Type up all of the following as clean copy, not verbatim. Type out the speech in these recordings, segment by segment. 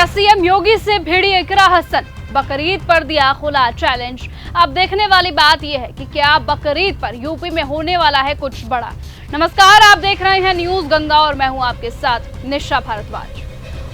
क्या सीएम योगी से भिड़ी इकरा हसन? बकरीद पर दिया खुला चैलेंज। अब देखने वाली बात यह है कि क्या बकरीद पर यूपी में होने वाला है कुछ बड़ा। नमस्कार, आप देख रहे हैं न्यूज गंगा और मैं हूं आपके साथ निशा भारद्वाज।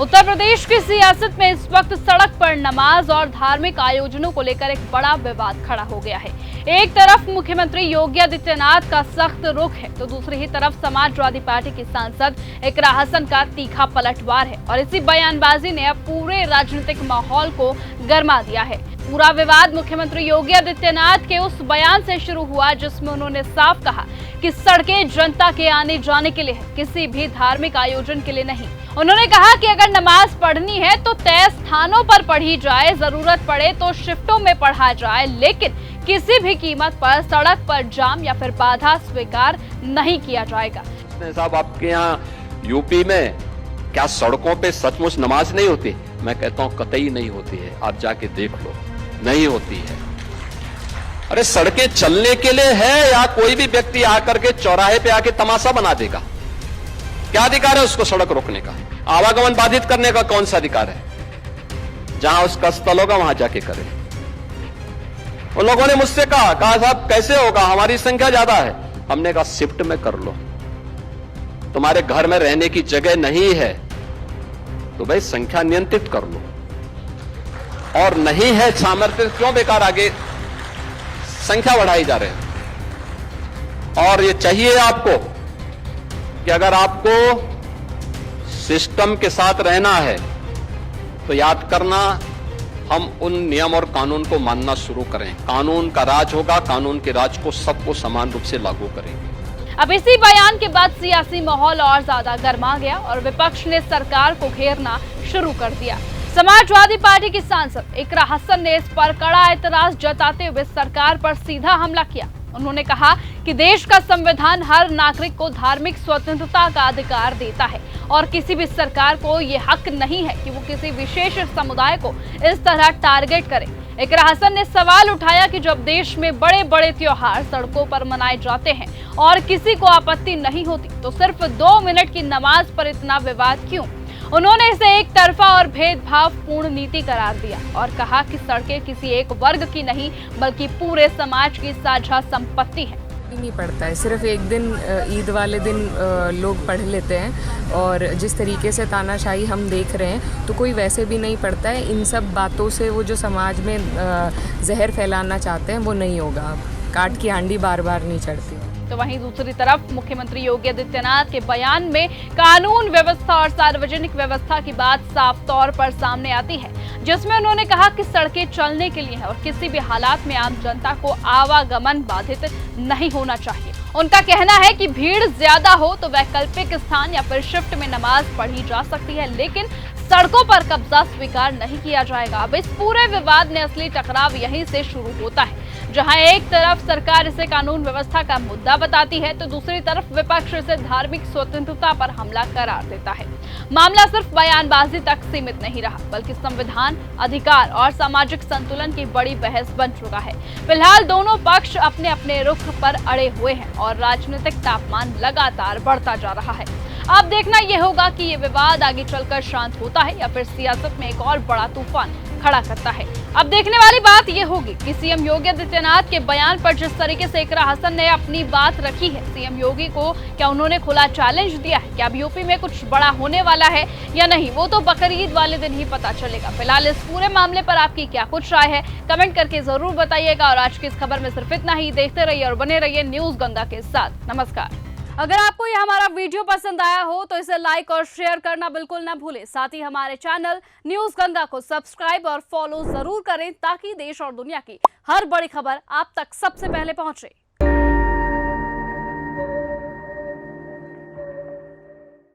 उत्तर प्रदेश की सियासत में इस वक्त सड़क पर नमाज और धार्मिक आयोजनों को लेकर एक बड़ा विवाद खड़ा हो गया है। एक तरफ मुख्यमंत्री योगी आदित्यनाथ का सख्त रुख है, तो दूसरी ही तरफ समाजवादी पार्टी की सांसद इकरा हसन का तीखा पलटवार है और इसी बयानबाजी ने अब पूरे राजनीतिक माहौल को गर्मा दिया है। पूरा विवाद मुख्यमंत्री योगी आदित्यनाथ के उस बयान से शुरू हुआ जिसमें उन्होंने साफ कहा कि सड़कें जनता के आने जाने के लिए है, किसी भी धार्मिक आयोजन के लिए नहीं। उन्होंने कहा कि अगर नमाज पढ़नी है तो तय स्थानों पर पढ़ी जाए, जरूरत पड़े तो शिफ्टों में पढ़ा जाए, लेकिन किसी भी कीमत पर सड़क पर जाम या फिर बाधा स्वीकार नहीं किया जाएगा। साहब, आपके यहाँ यूपी में क्या सड़कों पे सचमुच नमाज नहीं होती? मैं कहता हूँ कतई नहीं होती है, आप जाके देख लो, नहीं होती है। अरे सड़कें चलने के लिए है या कोई भी व्यक्ति आकर के चौराहे पे आके तमाशा बना देगा? क्या अधिकार है उसको सड़क रोकने का? आवागमन बाधित करने का कौन सा अधिकार है? जहां उसका स्थल होगा वहां जाके करे। उन लोगों ने मुझसे कहा साहब कैसे होगा, हमारी संख्या ज्यादा है। हमने कहा शिफ्ट में कर लो, तुम्हारे घर में रहने की जगह नहीं है तो भाई संख्या नियंत्रित कर लो, और नहीं है सामर्थ्य क्यों बेकार आगे संख्या बढ़ाई जा रहे हैं। और ये चाहिए आपको कि अगर आपको सिस्टम के साथ रहना है तो याद करना, हम उन नियम और कानून को मानना शुरू करें। कानून का राज होगा, कानून के राज को सबको समान रूप से लागू करेंगे। अब इसी बयान के बाद सियासी माहौल और ज्यादा गर्मा गया और विपक्ष ने सरकार को घेरना शुरू कर दिया। समाजवादी पार्टी की सांसद इकरा हसन ने इस पर कड़ा एतराज जताते हुए सरकार पर सीधा हमला किया। उन्होंने कहा कि देश का संविधान हर नागरिक को धार्मिक स्वतंत्रता का अधिकार देता है और किसी भी सरकार को ये हक नहीं है कि वो किसी विशेष समुदाय को इस तरह टारगेट करे। इकरा हसन ने सवाल उठाया कि जब देश में बड़े बड़े त्योहार सड़कों पर मनाए जाते हैं और किसी को आपत्ति नहीं होती, तो सिर्फ 2 मिनट की नमाज पर इतना विवाद क्यों? उन्होंने इसे एक तरफा और भेदभाव पूर्ण नीति करार दिया और कहा कि सड़कें किसी एक वर्ग की नहीं बल्कि पूरे समाज की साझा संपत्ति है। नहीं पढ़ता है, सिर्फ एक दिन ईद वाले दिन लोग पढ़ लेते हैं और जिस तरीके से तानाशाही हम देख रहे हैं तो कोई वैसे भी नहीं पढ़ता है। इन सब बातों से वो जो समाज में जहर फैलाना चाहते हैं वो नहीं होगा। काट की हांडी बार बार नहीं चढ़ती। तो वहीं दूसरी तरफ मुख्यमंत्री योगी आदित्यनाथ के बयान में कानून व्यवस्था और सार्वजनिक व्यवस्था की बात साफ तौर पर सामने आती है, जिसमें उन्होंने कहा कि सड़कें चलने के लिए है और किसी भी हालात में आम जनता को आवागमन बाधित नहीं होना चाहिए। उनका कहना है कि भीड़ ज्यादा हो तो वैकल्पिक स्थान या फिर शिफ्ट में नमाज पढ़ी जा सकती है, लेकिन सड़कों पर कब्जा स्वीकार नहीं किया जाएगा। अब इस पूरे विवाद में असली टकराव यहीं से शुरू होता है, जहां एक तरफ सरकार इसे कानून व्यवस्था का मुद्दा बताती है तो दूसरी तरफ विपक्ष इसे धार्मिक स्वतंत्रता पर हमला करार देता है। मामला सिर्फ बयानबाजी तक सीमित नहीं रहा, बल्कि संविधान, अधिकार और सामाजिक संतुलन की बड़ी बहस बन चुका है। फिलहाल दोनों पक्ष अपने अपने रुख पर अड़े हुए हैं और राजनीतिक तापमान लगातार बढ़ता जा रहा है। अब देखना यह होगा कि ये विवाद आगे चलकर शांत होता है या फिर सियासत में एक और बड़ा तूफान खड़ा करता है। अब देखने वाली बात यह होगी कि सीएम योगी आदित्यनाथ के बयान पर जिस तरीके से इकरा हसन ने अपनी बात रखी है, सीएम योगी को क्या उन्होंने खुला चैलेंज दिया है कि अब यूपी में कुछ बड़ा होने वाला है या नहीं, वो तो बकरीद वाले दिन ही पता चलेगा। फिलहाल इस पूरे मामले पर आपकी क्या कुछ राय है, कमेंट करके जरूर बताइएगा। और आज की इस खबर में सिर्फ इतना ही। देखते रहिए और बने रहिए न्यूज गंगा के साथ। नमस्कार। अगर आपको यह हमारा वीडियो पसंद आया हो तो इसे लाइक और शेयर करना बिल्कुल ना भूलें। साथ ही हमारे चैनल न्यूज गंगा को सब्सक्राइब और फॉलो जरूर करें ताकि देश और दुनिया की हर बड़ी खबर आप तक सबसे पहले पहुंचे।